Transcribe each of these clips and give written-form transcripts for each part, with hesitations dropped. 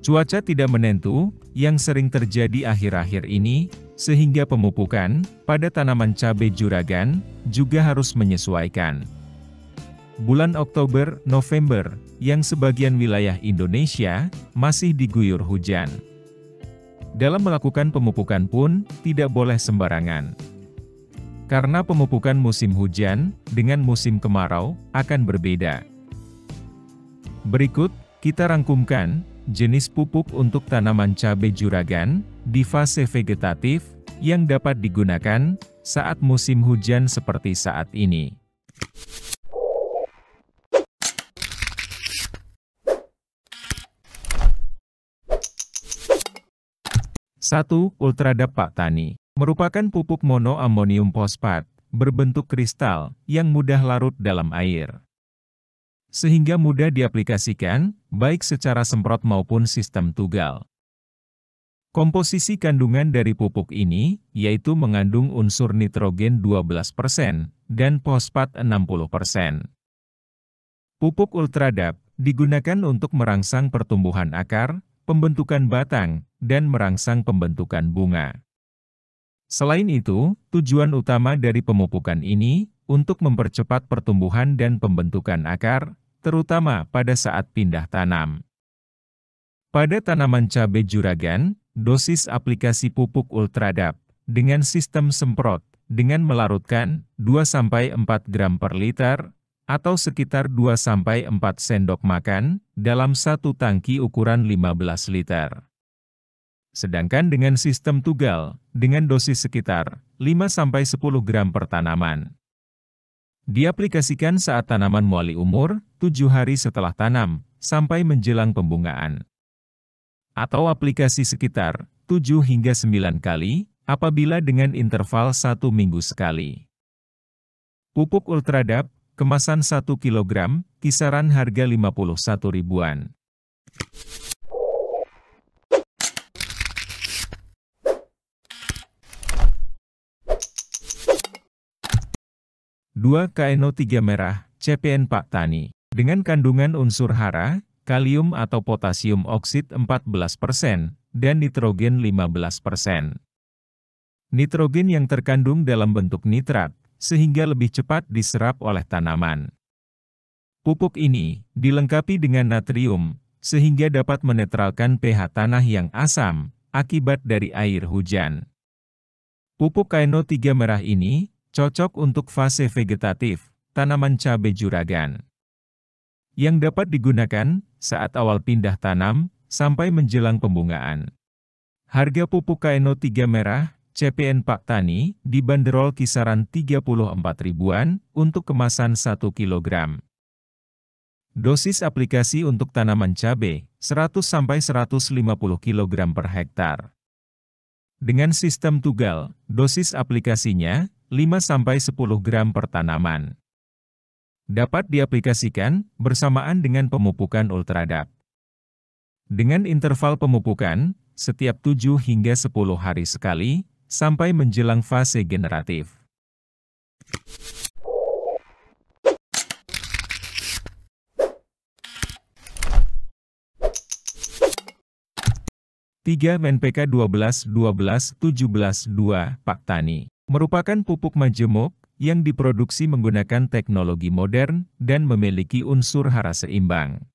Cuaca tidak menentu, yang sering terjadi akhir-akhir ini, sehingga pemupukan pada tanaman cabai juragan juga harus menyesuaikan. Bulan Oktober, November, yang sebagian wilayah Indonesia masih diguyur hujan. Dalam melakukan pemupukan pun, tidak boleh sembarangan. Karena pemupukan musim hujan dengan musim kemarau akan berbeda. Berikut, kita rangkumkan jenis pupuk untuk tanaman cabai juragan di fase vegetatif yang dapat digunakan saat musim hujan seperti saat ini. 1. Ultradap Pak Tani merupakan pupuk monoamonium fosfat berbentuk kristal yang mudah larut dalam air, sehingga mudah diaplikasikan, baik secara semprot maupun sistem tugal. Komposisi kandungan dari pupuk ini, yaitu mengandung unsur nitrogen 12% dan fosfat 60%. Pupuk Ultradap digunakan untuk merangsang pertumbuhan akar, pembentukan batang, dan merangsang pembentukan bunga. Selain itu, tujuan utama dari pemupukan ini untuk mempercepat pertumbuhan dan pembentukan akar, terutama pada saat pindah tanam. Pada tanaman cabai juragan, dosis aplikasi pupuk Ultradap dengan sistem semprot dengan melarutkan 2-4 gram per liter atau sekitar 2-4 sendok makan dalam satu tangki ukuran 15 liter. Sedangkan dengan sistem tugal dengan dosis sekitar 5-10 gram per tanaman. Diaplikasikan saat tanaman mulai umur 7 hari setelah tanam, sampai menjelang pembungaan. Atau aplikasi sekitar 7 hingga 9 kali, apabila dengan interval 1 minggu sekali. Pupuk Ultradap, kemasan 1 kg, kisaran harga 51 ribuan. 2. KNO3 merah, CPN Pak Tani, dengan kandungan unsur hara, kalium atau potasium oksid 14%, dan nitrogen 15%. Nitrogen yang terkandung dalam bentuk nitrat, sehingga lebih cepat diserap oleh tanaman. Pupuk ini dilengkapi dengan natrium, sehingga dapat menetralkan pH tanah yang asam, akibat dari air hujan. Pupuk KNO3 merah ini cocok untuk fase vegetatif, tanaman cabai juragan, yang dapat digunakan saat awal pindah tanam, sampai menjelang pembungaan. Harga pupuk KNO3 merah, CPN Pak Tani, dibanderol kisaran 34 ribuan, untuk kemasan 1 kg. Dosis aplikasi untuk tanaman cabai, 100-150 kg per hektar. Dengan sistem tugal, dosis aplikasinya, 5-10 gram per tanaman. Dapat diaplikasikan bersamaan dengan pemupukan Ultradap. Dengan interval pemupukan, setiap 7 hingga 10 hari sekali, sampai menjelang fase generatif. 3. NPK 12-12-17-2 Pak Tani merupakan pupuk majemuk yang diproduksi menggunakan teknologi modern dan memiliki unsur hara seimbang.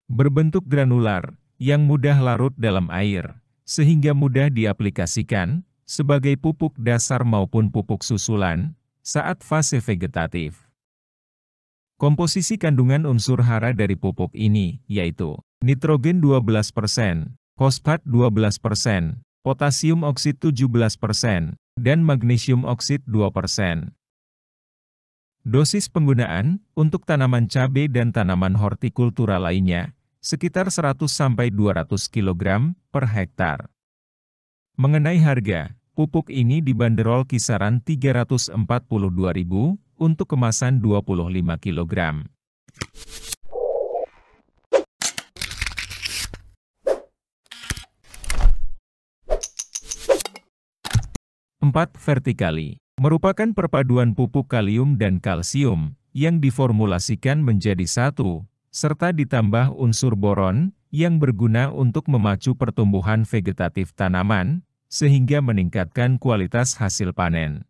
Berbentuk granular, yang mudah larut dalam air, sehingga mudah diaplikasikan sebagai pupuk dasar maupun pupuk susulan saat fase vegetatif. Komposisi kandungan unsur hara dari pupuk ini yaitu nitrogen 12%, fosfat 12%, potasium oksid 17%, dan magnesium oksid 2%. Dosis penggunaan untuk tanaman cabai dan tanaman hortikultura lainnya sekitar 100-200 kg per hektar. Mengenai harga, pupuk ini dibanderol kisaran 342.000 untuk kemasan 25 kg. 4. Vertikali merupakan perpaduan pupuk kalium dan kalsium yang diformulasikan menjadi satu, serta ditambah unsur boron, yang berguna untuk memacu pertumbuhan vegetatif tanaman, sehingga meningkatkan kualitas hasil panen.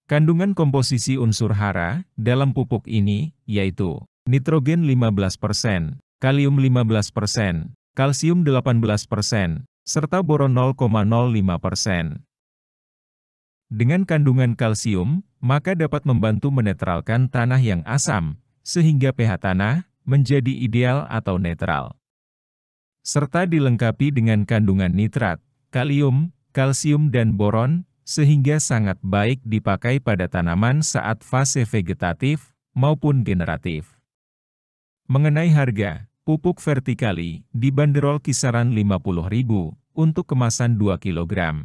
Kandungan komposisi unsur hara dalam pupuk ini, yaitu nitrogen 15%, kalium 15%, kalsium 18%, serta boron 0,05%. Dengan kandungan kalsium, maka dapat membantu menetralkan tanah yang asam, sehingga pH tanah menjadi ideal atau netral. Serta dilengkapi dengan kandungan nitrat, kalium, kalsium dan boron, sehingga sangat baik dipakai pada tanaman saat fase vegetatif maupun generatif. Mengenai harga, pupuk vertikali dibanderol kisaran Rp50.000 untuk kemasan 2 kg.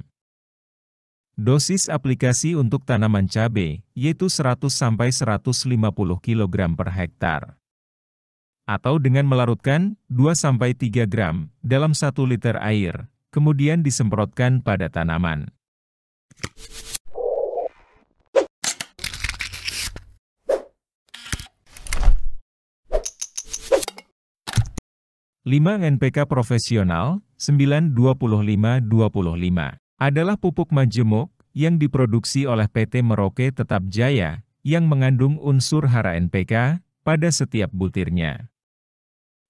Dosis aplikasi untuk tanaman cabai yaitu 100–150 kg per hektar. Atau dengan melarutkan 2–3 gram dalam 1 liter air, kemudian disemprotkan pada tanaman. 5 NPK profesional 92525 adalah pupuk majemuk yang diproduksi oleh PT Merauke Tetap Jaya yang mengandung unsur hara NPK pada setiap butirnya.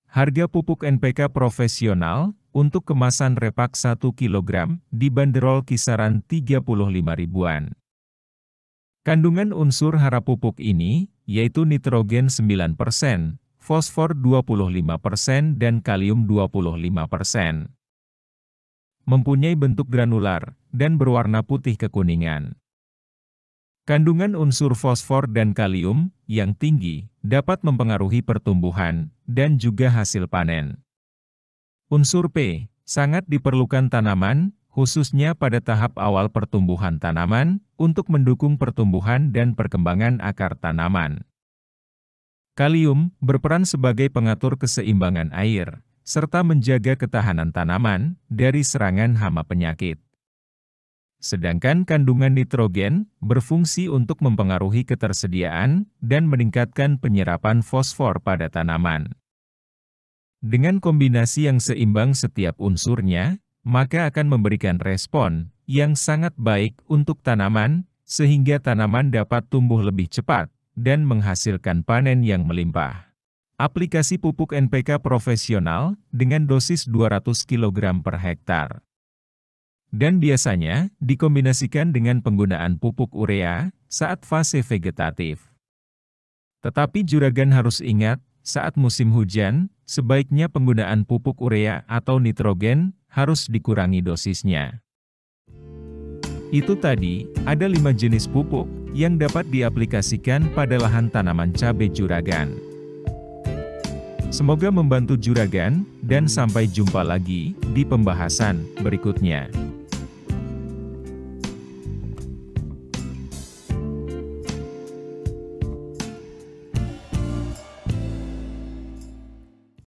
Harga pupuk NPK profesional untuk kemasan repak 1 kg dibanderol kisaran Rp35.000-an. Kandungan unsur hara pupuk ini, yaitu nitrogen 9%, fosfor 25% dan kalium 25%. Mempunyai bentuk granular dan berwarna putih kekuningan. Kandungan unsur fosfor dan kalium yang tinggi dapat mempengaruhi pertumbuhan dan juga hasil panen. Unsur P sangat diperlukan tanaman, khususnya pada tahap awal pertumbuhan tanaman, untuk mendukung pertumbuhan dan perkembangan akar tanaman. Kalium berperan sebagai pengatur keseimbangan air, serta menjaga ketahanan tanaman dari serangan hama penyakit. Sedangkan kandungan nitrogen berfungsi untuk mempengaruhi ketersediaan dan meningkatkan penyerapan fosfor pada tanaman. Dengan kombinasi yang seimbang setiap unsurnya, maka akan memberikan respon yang sangat baik untuk tanaman, sehingga tanaman dapat tumbuh lebih cepat dan menghasilkan panen yang melimpah. Aplikasi pupuk NPK profesional dengan dosis 200 kg per hektar. Dan biasanya dikombinasikan dengan penggunaan pupuk urea saat fase vegetatif. Tetapi juragan harus ingat, saat musim hujan, sebaiknya penggunaan pupuk urea atau nitrogen harus dikurangi dosisnya. Itu tadi, ada 5 jenis pupuk yang dapat diaplikasikan pada lahan tanaman cabai juragan. Semoga membantu juragan, dan sampai jumpa lagi di pembahasan berikutnya.